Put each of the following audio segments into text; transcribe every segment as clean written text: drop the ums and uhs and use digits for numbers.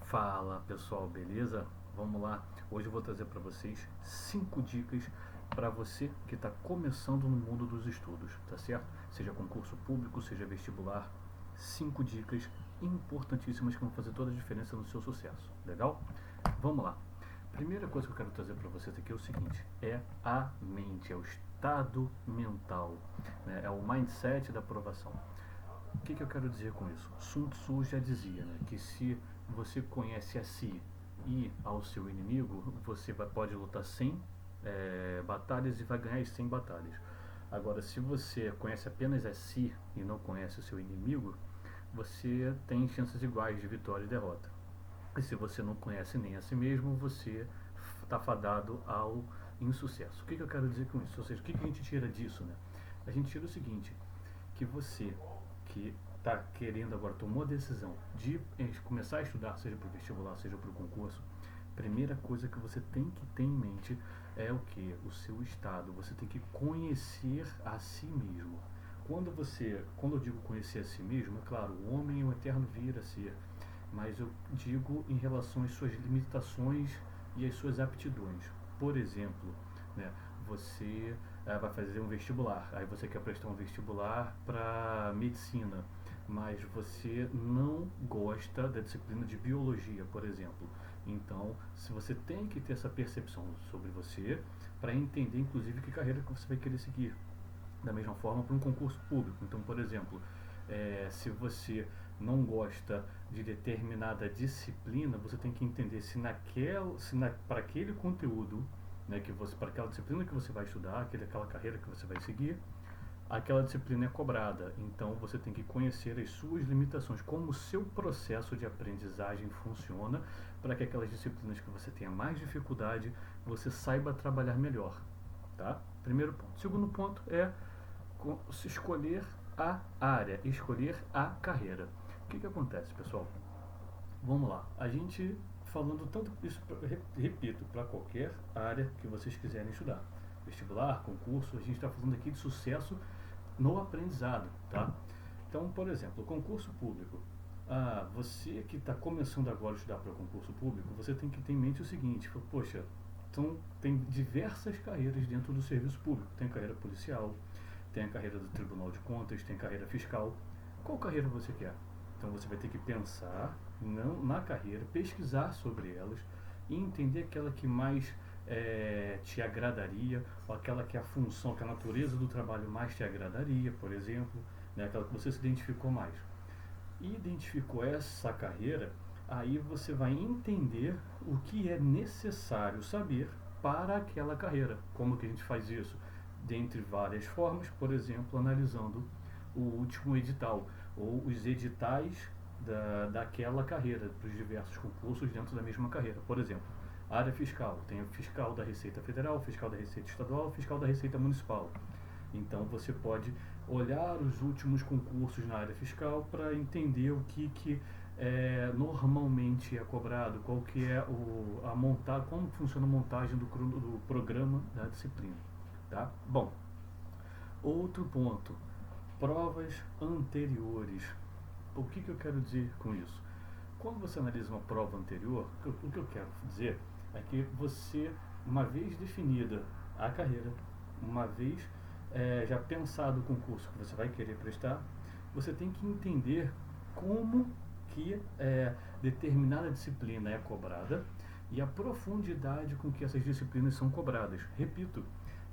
Fala pessoal, beleza? Vamos lá. Hoje eu vou trazer para vocês 5 dicas para você que está começando no mundo dos estudos, tá certo? Seja concurso público, seja vestibular. 5 dicas importantíssimas que vão fazer toda a diferença no seu sucesso, legal? Vamos lá. Primeira coisa que eu quero trazer para vocês aqui é o seguinte: é a mente, é o estado mental, né? É o mindset da aprovação. O que eu quero dizer com isso? Sun Tzu já dizia, né, que se você conhece a si e ao seu inimigo, você pode lutar 100 batalhas e vai ganhar as 100 batalhas. Agora, se você conhece apenas a si e não conhece o seu inimigo, você tem chances iguais de vitória e derrota. E se você não conhece nem a si mesmo, você está fadado ao insucesso. O que eu quero dizer com isso? Ou seja, o que a gente tira disso, né? A gente tira o seguinte: que você que está querendo agora, tomou a decisão de começar a estudar, seja para o vestibular, seja para o concurso, primeira coisa que você tem que ter em mente é o que? O seu estado. Você tem que conhecer a si mesmo. Quando eu digo conhecer a si mesmo, é claro, o homem é um eterno vir a ser, mas eu digo em relação às suas limitações e às suas aptidões. Por exemplo, né, você vai fazer um vestibular, aí você quer prestar um vestibular para medicina, mas você não gosta da disciplina de biologia, por exemplo. Então, se você tem que ter essa percepção sobre você para entender, inclusive, que carreira que você vai querer seguir. Da mesma forma para um concurso público. Então, por exemplo, se você não gosta de determinada disciplina, você tem que entender se para aquele conteúdo, né, para aquela disciplina que você vai estudar, aquela carreira que você vai seguir, aquela disciplina é cobrada. Então você tem que conhecer as suas limitações, como o seu processo de aprendizagem funciona, para que aquelas disciplinas que você tenha mais dificuldade, você saiba trabalhar melhor. Tá? Primeiro ponto. Segundo ponto é escolher a área, escolher a carreira. O que acontece, pessoal? Vamos lá. A gente falando tanto isso, repito, para qualquer área que vocês quiserem estudar. Vestibular, concurso, a gente está falando aqui de sucesso no aprendizado, tá? Então, por exemplo, concurso público. Você que está começando agora a estudar para o concurso público, você tem que ter em mente o seguinte: poxa, então tem diversas carreiras dentro do serviço público. Tem carreira policial, tem a carreira do Tribunal de Contas, tem carreira fiscal. Qual carreira você quer? Então você vai ter que pensar na carreira, pesquisar sobre elas e entender aquela que mais te agradaria, ou aquela que é a função, que a natureza do trabalho mais te agradaria, por exemplo, né, aquela que você se identificou mais. Identificou essa carreira, aí você vai entender o que é necessário saber para aquela carreira. Como que a gente faz isso? Dentre várias formas, por exemplo, analisando o último edital ou os editais daquela carreira, dos diversos concursos dentro da mesma carreira. Por exemplo, área fiscal, tem o fiscal da Receita Federal, o fiscal da Receita Estadual, o fiscal da Receita Municipal. Então você pode olhar os últimos concursos na área fiscal para entender o que normalmente é cobrado, qual que é como funciona a montagem do programa da disciplina. Tá? Bom, outro ponto, provas anteriores. O que eu quero dizer com isso? Quando você analisa uma prova anterior, o que eu quero dizer é que você, uma vez definida a carreira, uma vez já pensado o concurso que você vai querer prestar, você tem que entender como que determinada disciplina é cobrada e a profundidade com que essas disciplinas são cobradas. Repito,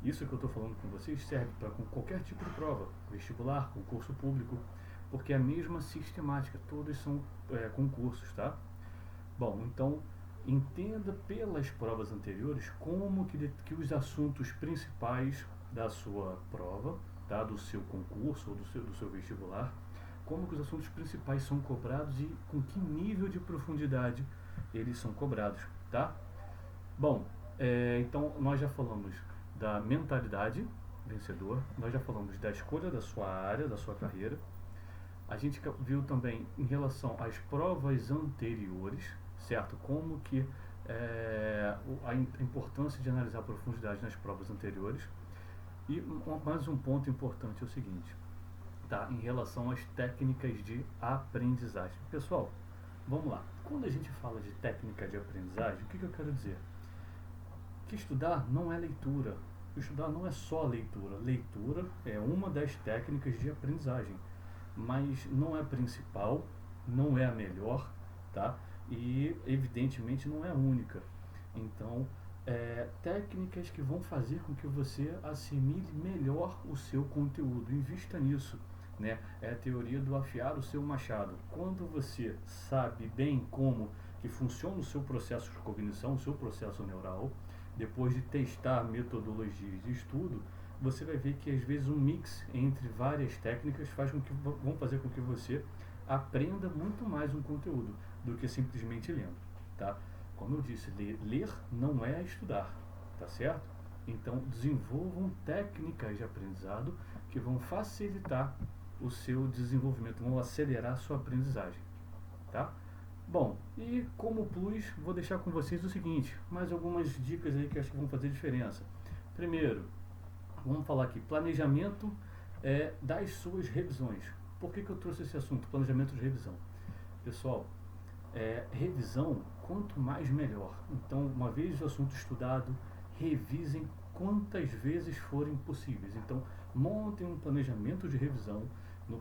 isso que eu estou falando com vocês serve para qualquer tipo de prova, vestibular, concurso público, porque é a mesma sistemática, todos são concursos, tá? Bom, então entenda pelas provas anteriores como que os assuntos principais da sua prova, tá? Do seu concurso ou do seu vestibular, como que os assuntos principais são cobrados e com que nível de profundidade eles são cobrados, tá? Bom, então nós já falamos da mentalidade vencedor, nós já falamos da escolha da sua área, da sua carreira. A gente viu também em relação às provas anteriores, certo? Como que a importância de analisar a profundidade nas provas anteriores. E mais um ponto importante é o seguinte, tá? Em relação às técnicas de aprendizagem. Pessoal, Vamos lá. Quando a gente fala de técnica de aprendizagem, o que eu quero dizer? Que estudar não é leitura. Estudar não é só leitura. Leitura é uma das técnicas de aprendizagem, mas não é a principal, não é a melhor, tá? E evidentemente não é a única. Então, técnicas que vão fazer com que você assimile melhor o seu conteúdo. Invista nisso, né? É a teoria do afiar o seu machado. Quando você sabe bem como que funciona o seu processo de cognição, o seu processo neural, depois de testar metodologias de estudo, você vai ver que às vezes um mix entre várias técnicas vão fazer com que você aprenda muito mais um conteúdo do que simplesmente lendo, tá? Como eu disse, ler não é estudar, tá certo? Então desenvolvam técnicas de aprendizado que vão facilitar o seu desenvolvimento, vão acelerar a sua aprendizagem, tá? Bom, e como plus, vou deixar com vocês o seguinte, mais algumas dicas aí que acho que vão fazer diferença. Primeiro, vamos falar aqui, planejamento das suas revisões. Por que eu trouxe esse assunto, planejamento de revisão? Pessoal, revisão, quanto mais melhor. Então, uma vez o assunto estudado, revisem quantas vezes forem possíveis. Então, montem um planejamento de revisão.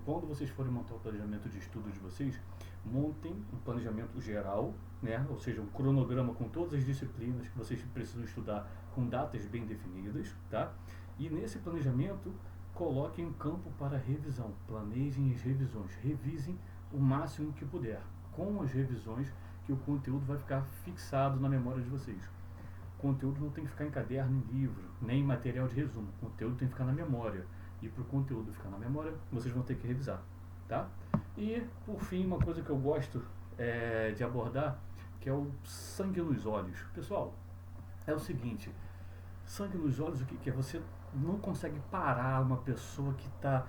Quando vocês forem montar o planejamento de estudo de vocês, montem um planejamento geral, né? Ou seja, um cronograma com todas as disciplinas que vocês precisam estudar com datas bem definidas, tá? E nesse planejamento, coloquem um campo para revisão. Planejem as revisões, revisem o máximo que puder. Com as revisões, que o conteúdo vai ficar fixado na memória de vocês. O conteúdo não tem que ficar em caderno, em livro, nem em material de resumo. O conteúdo tem que ficar na memória. E para o conteúdo ficar na memória, vocês vão ter que revisar, tá? E, por fim, uma coisa que eu gosto de abordar, que é o sangue nos olhos. Pessoal, é o seguinte, sangue nos olhos, o que é? Você não consegue parar uma pessoa que está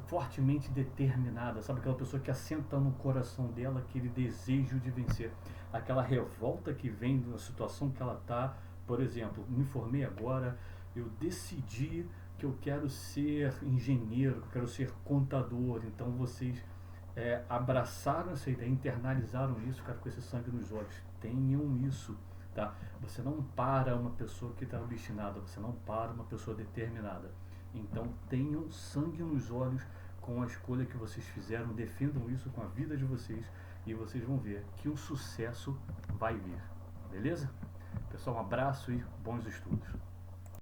fortemente determinada, sabe? Aquela pessoa que assenta no coração dela aquele desejo de vencer, aquela revolta que vem da situação que ela está. Por exemplo, me formei agora, eu decidi que eu quero ser engenheiro, que eu quero ser contador. Então vocês abraçaram essa ideia, internalizaram isso, cara, com esse sangue nos olhos. Tenham isso, tá? Você não para uma pessoa que está obstinada, você não para uma pessoa determinada. Então tenham sangue nos olhos com a escolha que vocês fizeram, defendam isso com a vida de vocês e vocês vão ver que o sucesso vai vir. Beleza? Pessoal, um abraço e bons estudos.